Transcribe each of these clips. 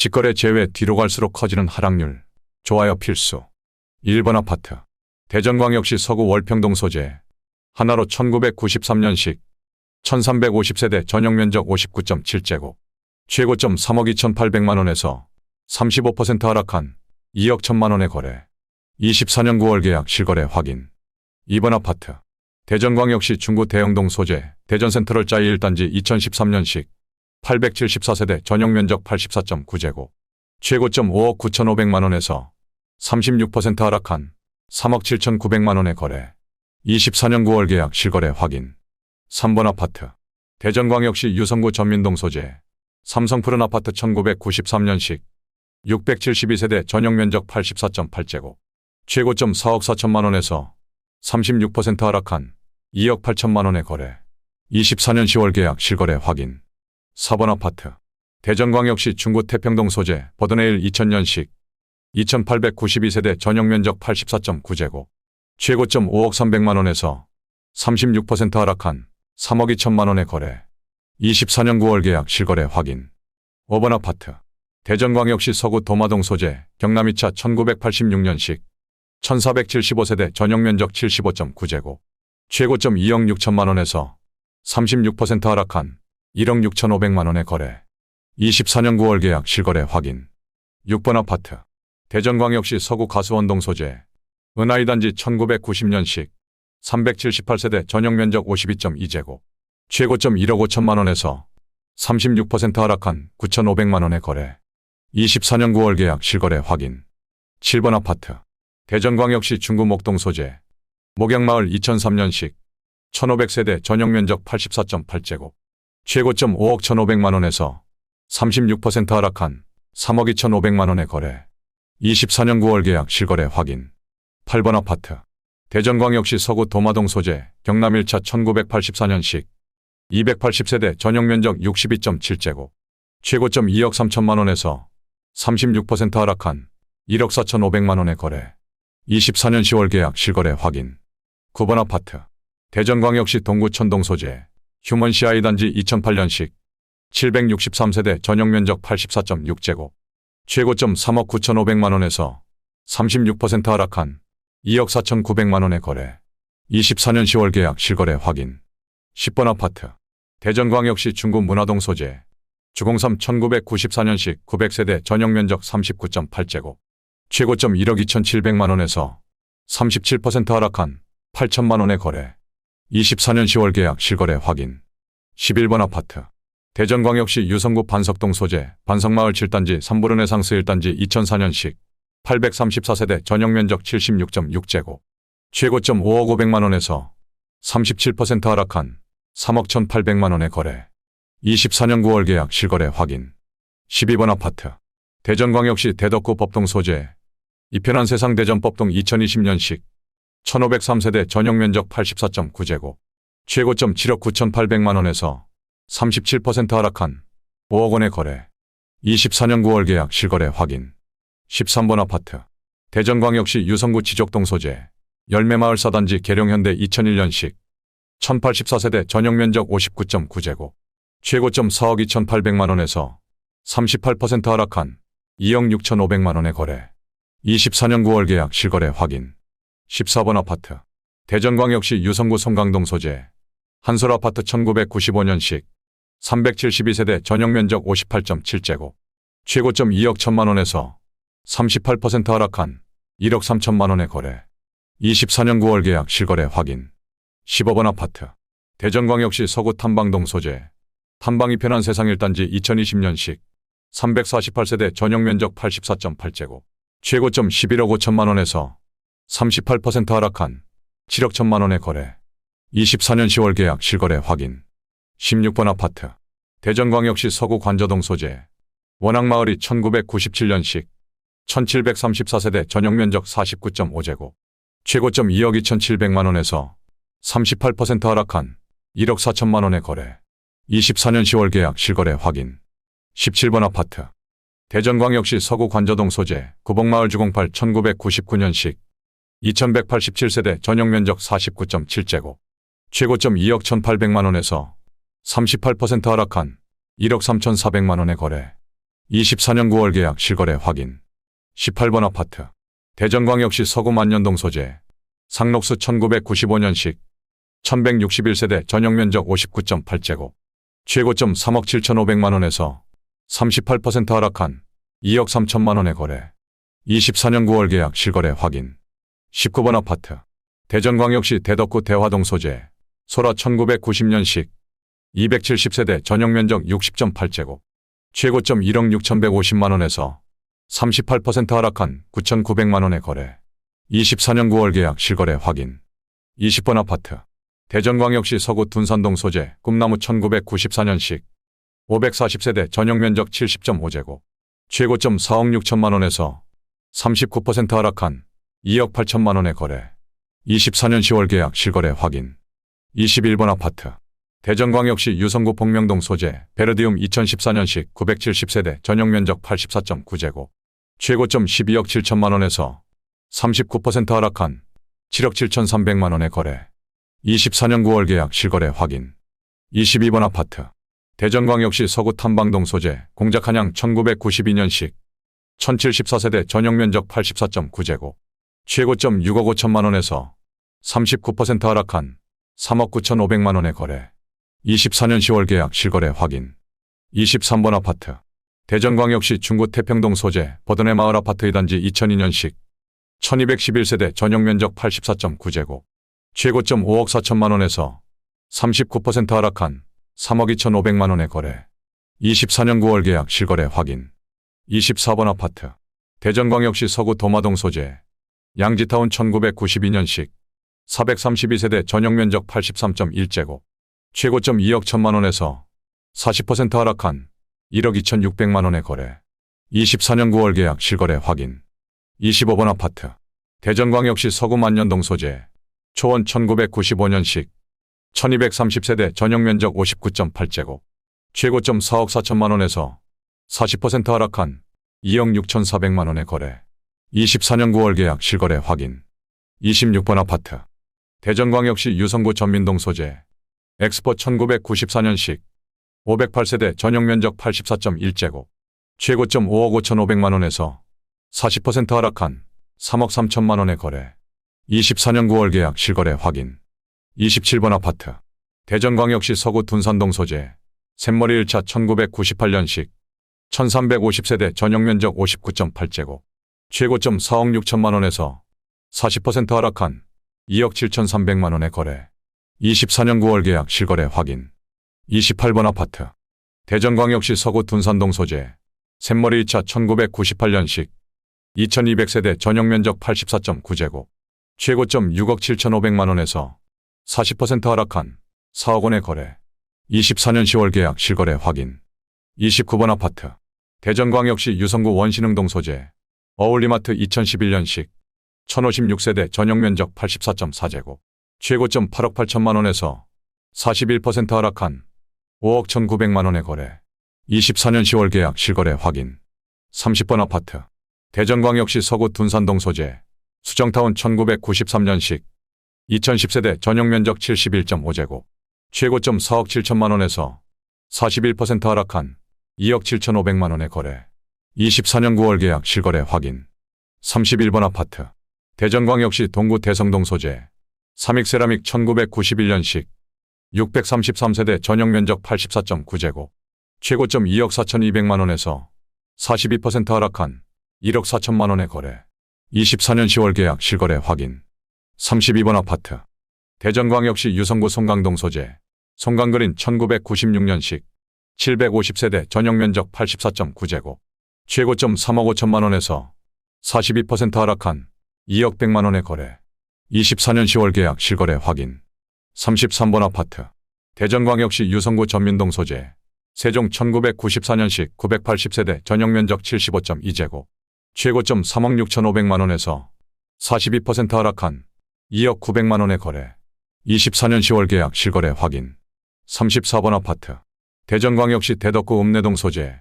직거래 제외 뒤로 갈수록 커지는 하락률. 좋아요 필수. 1번 아파트. 대전광역시 서구 월평동 소재. 하나로 1993년식. 1350세대 전용면적 59.7제곱. 최고점 3억 2,800만원에서 35% 하락한 2억 1,000만원에 거래. 24년 9월 계약 실거래 확인. 2번 아파트. 대전광역시 중구 대영동 소재. 대전센트럴 짜이 1단지 2013년식. 874세대 전용면적 84.9제곱. 최고점 5억 9,500만원에서 36% 하락한 3억 7,900만원에 거래. 24년 9월 계약 실거래 확인. 3번 아파트. 대전광역시 유성구 전민동 소재. 삼성푸른 아파트 1993년식. 672세대 전용면적 84.8제곱. 최고점 4억 4천만원에서 36% 하락한 2억 8천만원에 거래. 24년 10월 계약 실거래 확인. 4번 아파트. 대전광역시 중구 태평동 소재. 버드네일 2000년식. 2892세대 전용면적 84.9제곱. 최고점 5억 300만원에서 36% 하락한 3억 2천만원에 거래. 24년 9월 계약 실거래 확인. 5번 아파트. 대전광역시 서구 도마동 소재. 경남 2차 1986년식. 1475세대 전용면적 75.9제곱. 최고점 2억 6천만원에서 36% 하락한 1억 6,500만원에 거래. 24년 9월 계약 실거래 확인. 6번 아파트. 대전광역시 서구 가수원동 소재. 은하이단지 1990년식. 378세대 전용면적 52.2제곱. 최고점 1억 5천만원에서 36% 하락한 9,500만원에 거래. 24년 9월 계약 실거래 확인. 7번 아파트. 대전광역시 중구 목동 소재. 목양마을 2003년식. 1500세대 전용면적 84.8제곱. 최고점 5억 1,500만원에서 36% 하락한 3억 2,500만원에 거래. 24년 9월 계약 실거래 확인. 8번 아파트. 대전광역시 서구 도마동 소재. 경남 1차 1984년식. 280세대 전용면적 62.7제곱. 최고점 2억 3천만원에서 36% 하락한 1억 4,500만원에 거래. 24년 10월 계약 실거래 확인. 9번 아파트. 대전광역시 동구 천동 소재. 휴먼시아이 단지 2008년식. 763세대 전용면적 84.6제곱. 최고점 3억 9,500만원에서 36% 하락한 2억 4,900만원에 거래. 24년 10월 계약 실거래 확인. 10번 아파트. 대전광역시 중구 문화동 소재. 주공삼 1994년식 900세대 전용면적 39.8제곱. 최고점 1억 2,700만원에서 37% 하락한 8천만원에 거래. 24년 10월 계약 실거래 확인. 11번 아파트. 대전광역시 유성구 반석동 소재. 반석마을 7단지 3부르네상스 1단지 2004년식. 834세대 전용면적 76.6제곱. 최고점 5억 500만원에서 37% 하락한 3억 1,800만원에 거래. 24년 9월 계약 실거래 확인. 12번 아파트. 대전광역시 대덕구 법동 소재. 이편한 세상 대전법동 2020년식. 1503세대 전용면적 84.9제곱. 최고점 7억 9,800만원에서 37% 하락한 5억원에 거래. 24년 9월 계약 실거래 확인. 13번 아파트. 대전광역시 유성구 지족동 소재. 열매마을 4단지 계룡현대 2001년식. 1084세대 전용면적 59.9제곱. 최고점 4억 2,800만원에서 38% 하락한 2억 6,500만원에 거래. 24년 9월 계약 실거래 확인. 14번 아파트. 대전광역시 유성구 송강동 소재. 한솔아파트 1995년식. 372세대 전용면적 58.7제곱. 최고점 2억 1천만원에서 38% 하락한 1억 3천만원에 거래. 24년 9월 계약 실거래 확인. 15번 아파트. 대전광역시 서구 탐방동 소재. 탐방이 편한 세상 1단지 2020년식. 348세대 전용면적 84.8제곱. 최고점 11억 5천만원에서 38% 하락한 7억 1천만원에 거래. 24년 10월 계약 실거래 확인. 16번 아파트. 대전광역시 서구 관저동 소재. 원앙마을이 1997년식. 1734세대 전용면적 49.5제곱. 최고점 2억 2,700만원에서 38% 하락한 1억 4천만원에 거래. 24년 10월 계약 실거래 확인. 17번 아파트. 대전광역시 서구 관저동 소재. 구봉마을 주공팔 1999년식. 2187세대 전용면적 49.7제곱. 최고점 2억 1,800만원에서 38% 하락한 1억 3,400만원에 거래. 24년 9월 계약 실거래 확인. 18번 아파트. 대전광역시 서구 만년동 소재. 상록수 1995년식. 1161세대 전용면적 59.8제곱. 최고점 3억 7,500만원에서 38% 하락한 2억 3천만원에 거래. 24년 9월 계약 실거래 확인. 19번 아파트. 대전광역시 대덕구 대화동 소재. 소라 1990년식. 270세대 전용면적 60.8제곱. 최고점 1억 6,150만원에서 38% 하락한 9,900만원에 거래. 24년 9월 계약 실거래 확인. 20번 아파트. 대전광역시 서구 둔산동 소재. 꿈나무 1994년식. 540세대 전용면적 70.5제곱. 최고점 4억 6천만원에서 39% 하락한 2억 8천만원에 거래. 24년 10월 계약 실거래 확인. 21번 아파트. 대전광역시 유성구 복명동 소재. 베르디움 2014년식 970세대 전용면적 84.9제곱. 최고점 12억 7천만원에서 39% 하락한 7억 7,300만원에 거래. 24년 9월 계약 실거래 확인. 22번 아파트. 대전광역시 서구 탐방동 소재. 공작한양 1992년식. 1074세대 전용면적 84.9제곱. 최고점 6억 5천만원에서 39% 하락한 3억 9,500만원에 거래. 24년 10월 계약 실거래 확인. 23번 아파트. 대전광역시 중구 태평동 소재. 버든의 마을 아파트 2단지 2002년식. 1211세대 전용면적 84.9제곱. 최고점 5억 4천만원에서 39% 하락한 3억 2,500만원에 거래. 24년 9월 계약 실거래 확인. 24번 아파트. 대전광역시 서구 도마동 소재. 양지타운 1992년식. 432세대 전용면적 83.1제곱. 최고점 2억 1천만원에서 40% 하락한 1억 2,600만원에 거래. 24년 9월 계약 실거래 확인. 25번 아파트. 대전광역시 서구 만년동 소재. 초원 1995년식. 1230세대 전용면적 59.8제곱. 최고점 4억 4천만원에서 40% 하락한 2억 6,400만원에 거래. 24년 9월 계약 실거래 확인. 26번 아파트. 대전광역시 유성구 전민동 소재. 엑스포 1994년식. 508세대 전용면적 84.1제곱. 최고점 5억 5,500만원에서 40% 하락한 3억 3천만원에 거래. 24년 9월 계약 실거래 확인. 27번 아파트. 대전광역시 서구 둔산동 소재. 샘머리 1차 1998년식. 1350세대 전용면적 59.8제곱. 최고점 4억 6천만원에서 40% 하락한 2억 7,300만원에 거래. 24년 9월 계약 실거래 확인. 28번 아파트. 대전광역시 서구 둔산동 소재. 샘머리 2차 1998년식. 2200세대 전용면적 84.9제곱. 최고점 6억 7,500만원에서 40% 하락한 4억 원에 거래. 24년 10월 계약 실거래 확인. 29번 아파트. 대전광역시 유성구 원신흥동 소재. 어울리마트 2011년식. 1056세대 전용면적 84.4제곱. 최고점 8억 8천만원에서 41% 하락한 5억 1,900만원에 거래. 24년 10월 계약 실거래 확인. 30번 아파트. 대전광역시 서구 둔산동 소재. 수정타운 1993년식. 2010세대 전용면적 71.5제곱. 최고점 4억 7천만원에서 41% 하락한 2억 7,500만원에 거래. 24년 9월 계약 실거래 확인. 31번 아파트. 대전광역시 동구 대성동 소재. 삼익세라믹 1991년식. 633세대 전용면적 84.9제곱. 최고점 2억 4,200만원에서 42% 하락한 1억 4천만원에 거래. 24년 10월 계약 실거래 확인. 32번 아파트. 대전광역시 유성구 송강동 소재. 송강그린 1996년식. 750세대 전용면적 84.9제곱. 최고점 3억 5천만원에서 42% 하락한 2억 100만원에 거래. 24년 10월 계약 실거래 확인. 33번 아파트. 대전광역시 유성구 전민동 소재. 세종 1994년식 980세대 전용면적 75.2제곱. 최고점 3억 6,500만원에서 42% 하락한 2억 900만원에 거래. 24년 10월 계약 실거래 확인. 34번 아파트. 대전광역시 대덕구 읍내동 소재.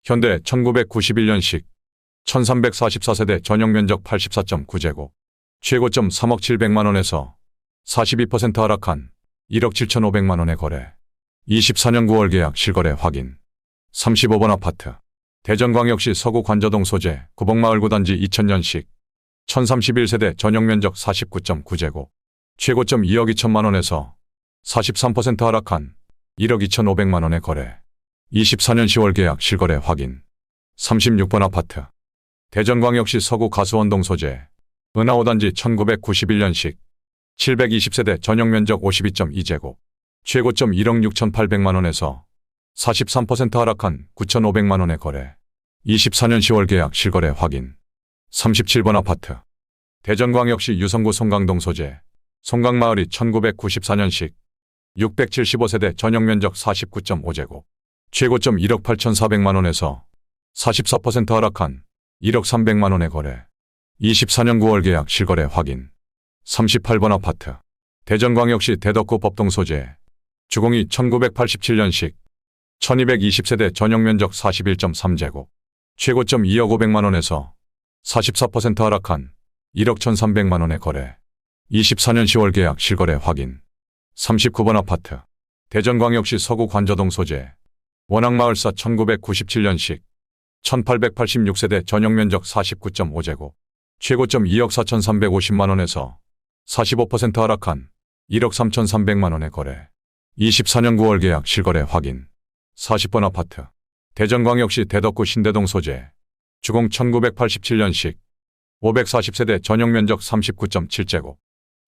현대 1991년식. 1344세대 전용면적 84.9제곱. 최고점 3억 700만원에서 42% 하락한 1억 7,500만원에 거래. 24년 9월 계약 실거래 확인. 35번 아파트. 대전광역시 서구 관저동 소재 구복마을 구단지 2000년식 1031세대 전용면적 49.9제곱 최고점 2억 2천만 원에서 43% 하락한 1억 2,500만 원에 거래. 24년 10월 계약 실거래 확인. 36번 아파트. 대전광역시 서구 가수원동 소재 은하 5단지 1991년식 720세대 전용면적 52.2제곱 최고점 1억 6,800만 원에서 43% 하락한 9,500만 원에 거래. 24년 10월 계약 실거래 확인. 37번 아파트. 대전광역시 유성구 송강동 소재 송강마을이 1994년식 675세대 전용면적 49.5제곱 최고점 1억 8,400만 원에서 44% 하락한 1억 300만 원에 거래. 24년 9월 계약 실거래 확인. 38번 아파트. 대전광역시 대덕구 법동 소재 주공이 1987년식 1220세대 전용면적 41.3제곱 최고점 2억 500만 원에서 44% 하락한 1억 1,300만 원에 거래. 24년 10월 계약 실거래 확인. 39번 아파트. 대전광역시 서구 관저동 소재 원앙마을사 1997년식 1886세대 전용면적 49.5제곱 최고점 2억 4,350만 원에서 45% 하락한 1억 3,300만 원에 거래. 24년 9월 계약 실거래 확인. 40번 아파트. 대전광역시 대덕구 신대동 소재 주공 1987년식 540세대 전용면적 39.7제곱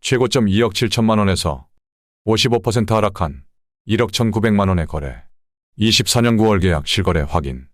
최고점 2억 7천만 원에서 55% 하락한 1억 1,900만 원에 거래. 24년 9월 계약 실거래 확인.